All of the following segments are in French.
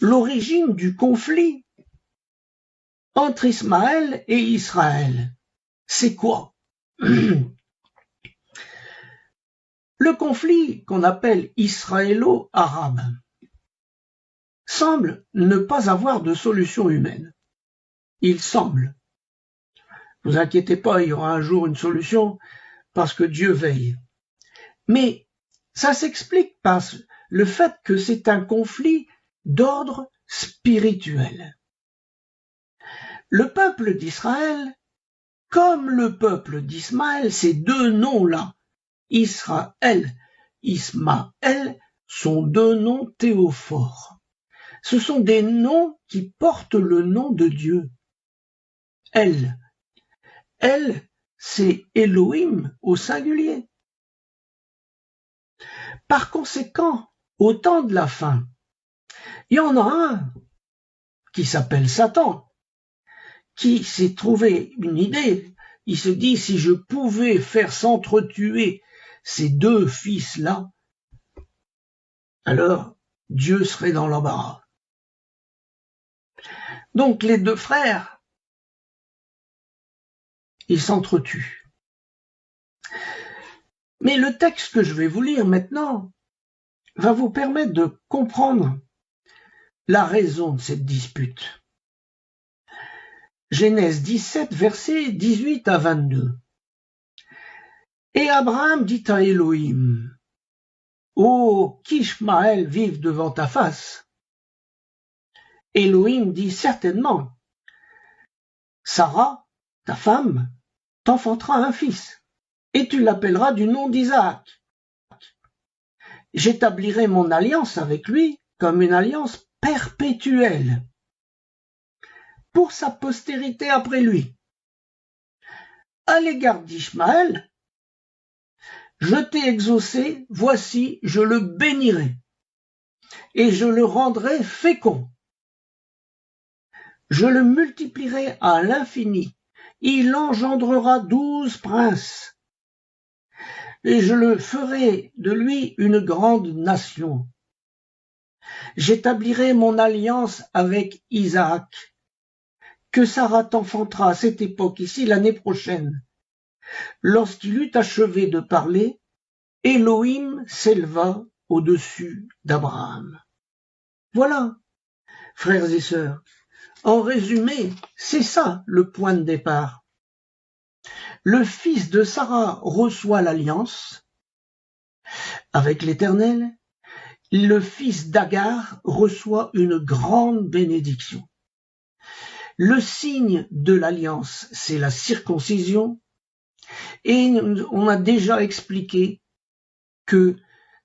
l'origine du conflit entre Ismaël et Israël. C'est quoi? Le conflit qu'on appelle israélo-arabe semble ne pas avoir de solution humaine. Il semble. Ne vous inquiétez pas, il y aura un jour une solution parce que Dieu veille. Mais ça s'explique par le fait que c'est un conflit d'ordre spirituel. Le peuple d'Israël, comme le peuple d'Ismaël, ces deux noms-là, Israël, Ismaël, sont deux noms théophores. Ce sont des noms qui portent le nom de Dieu. Elle, c'est Elohim au singulier. Par conséquent, au temps de la fin, il y en a un qui s'appelle Satan, qui s'est trouvé une idée. Il se dit, si je pouvais faire s'entretuer ces deux fils-là, alors Dieu serait dans l'embarras. Donc les deux frères, ils s'entretuent. Mais le texte que je vais vous lire maintenant va vous permettre de comprendre la raison de cette dispute. Genèse 17, versets 18 à 22. Et Abraham dit à Elohim, « Ô qu'Ishmaël vive devant ta face !» Elohim dit, « Certainement, Sarah, ta femme, t'enfantera un fils, et tu l'appelleras du nom d'Isaac. J'établirai mon alliance avec lui comme une alliance perpétuelle pour sa postérité après lui. À l'égard d'Ishmaël, je t'ai exaucé, voici, je le bénirai, et je le rendrai fécond. Je le multiplierai à l'infini, il engendrera 12 princes, et je le ferai de lui une grande nation. J'établirai mon alliance avec Isaac, que Sarah t'enfantera à cette époque ici l'année prochaine. Lorsqu'il eut achevé de parler, Elohim s'éleva au-dessus d'Abraham. Voilà, frères et sœurs, en résumé, c'est ça le point de départ. Le fils de Sarah reçoit l'alliance avec l'Éternel, le fils d'Agar reçoit une grande bénédiction. Le signe de l'alliance, c'est la circoncision, et on a déjà expliqué que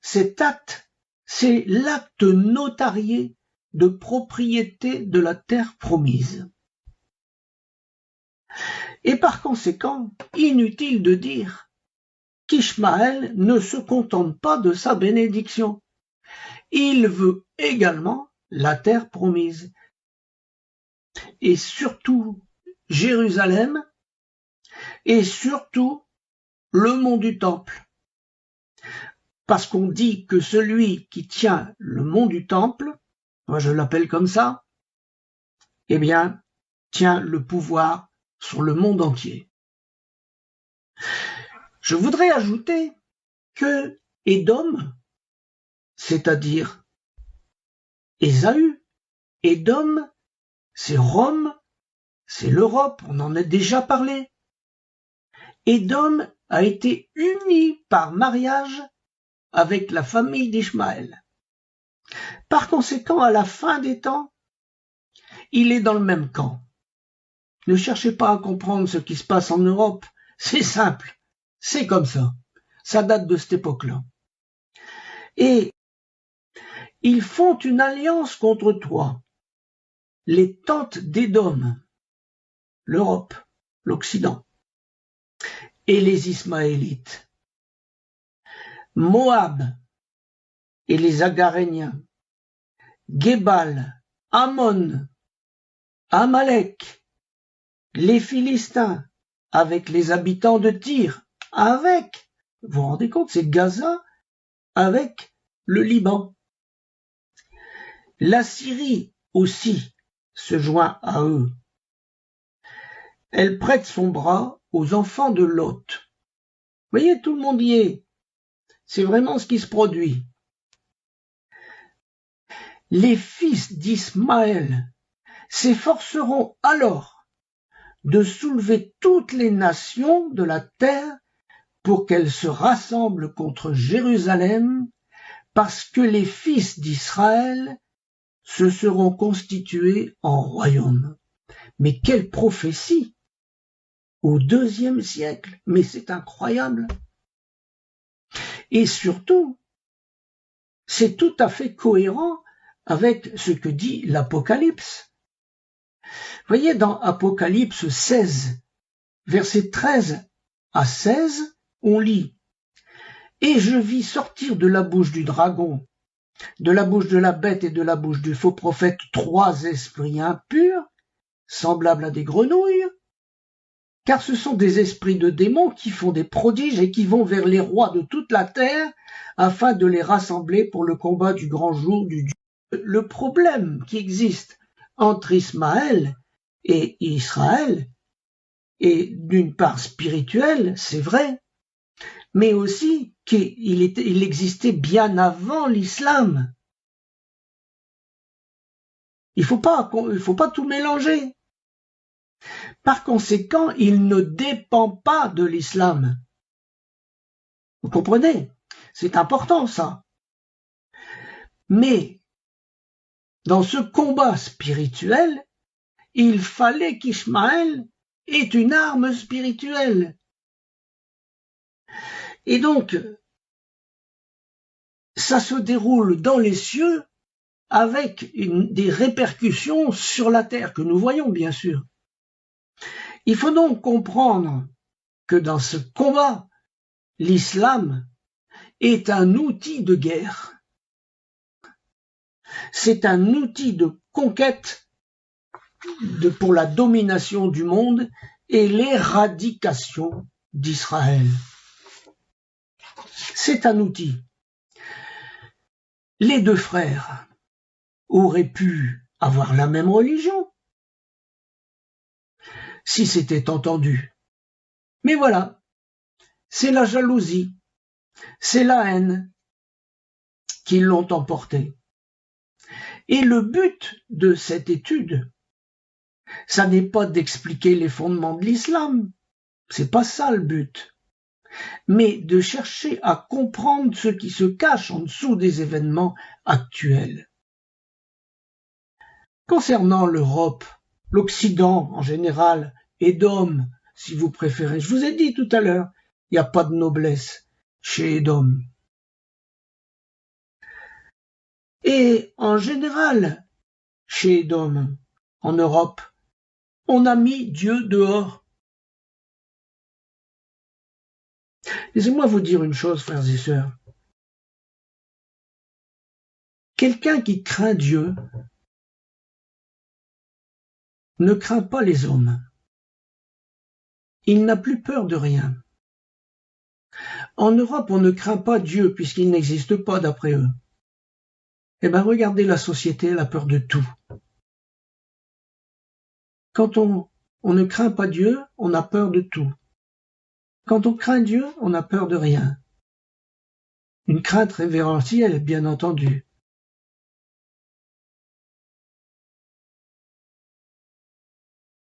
cet acte, c'est l'acte notarié de propriété de la terre promise. Et par conséquent, inutile de dire qu'Ishmaël ne se contente pas de sa bénédiction. Il veut également la terre promise. Et surtout Jérusalem, et surtout le mont du Temple. Parce qu'on dit que celui qui tient le mont du Temple, moi je l'appelle comme ça, eh bien, tient le pouvoir sur le monde entier. Je voudrais ajouter que Édom, c'est-à-dire Ésaü, Édom, c'est Rome, c'est l'Europe, on en a déjà parlé. Édom a été uni par mariage avec la famille d'Ishmaël. Par conséquent, à la fin des temps, il est dans le même camp. Ne cherchez pas à comprendre ce qui se passe en Europe, c'est simple, c'est comme ça. Ça date de cette époque-là. Et ils font une alliance contre toi. Les tentes d'Édom, l'Europe, l'Occident, et les Ismaélites, Moab et les Agaréniens, Gébal, Ammon, Amalek, les Philistins, avec les habitants de Tyr, vous vous rendez compte, c'est Gaza avec le Liban. La Syrie aussi se joint à eux. Elle prête son bras aux enfants de Lot. Vous voyez, tout le monde y est. C'est vraiment ce qui se produit. Les fils d'Ismaël s'efforceront alors de soulever toutes les nations de la terre pour qu'elles se rassemblent contre Jérusalem, parce que les fils d'Israël se seront constitués en royaume. Mais quelle prophétie! Au IIe siècle, mais c'est incroyable. Et surtout, c'est tout à fait cohérent avec ce que dit l'Apocalypse. Vous voyez, dans Apocalypse 16, versets 13 à 16, on lit « Et je vis sortir de la bouche du dragon, de la bouche de la bête et de la bouche du faux prophète 3 esprits impurs, semblables à des grenouilles, car ce sont des esprits de démons qui font des prodiges et qui vont vers les rois de toute la terre afin de les rassembler pour le combat du grand jour du Dieu. » Le problème qui existe entre Ismaël et Israël est d'une part spirituel, c'est vrai, mais aussi qu'il existait bien avant l'islam. Il faut pas tout mélanger. Par conséquent, il ne dépend pas de l'islam. Vous comprenez? C'est important, ça. Mais, dans ce combat spirituel, il fallait qu'Ismaël ait une arme spirituelle. Et donc, ça se déroule dans les cieux avec des répercussions sur la terre, que nous voyons bien sûr. Il faut donc comprendre que dans ce combat, l'islam est un outil de guerre. C'est un outil de conquête pour la domination du monde et l'éradication d'Israël. C'est un outil. Les deux frères auraient pu avoir la même religion si c'était entendu. Mais voilà, c'est la jalousie, c'est la haine qui l'ont emporté. Et le but de cette étude, ça n'est pas d'expliquer les fondements de l'islam, c'est pas ça le but, mais de chercher à comprendre ce qui se cache en dessous des événements actuels. Concernant l'Europe, l'Occident en général, Édom, si vous préférez, je vous ai dit tout à l'heure, il n'y a pas de noblesse chez Édom. Et en général, chez Édom, en Europe, on a mis Dieu dehors. Laissez-moi vous dire une chose, frères et sœurs. Quelqu'un qui craint Dieu ne craint pas les hommes. Il n'a plus peur de rien. En Europe, on ne craint pas Dieu puisqu'il n'existe pas d'après eux. Eh bien, regardez la société, elle a peur de tout. Quand on ne craint pas Dieu, on a peur de tout. Quand on craint Dieu, on a peur de rien. Une crainte révérentielle, bien entendu.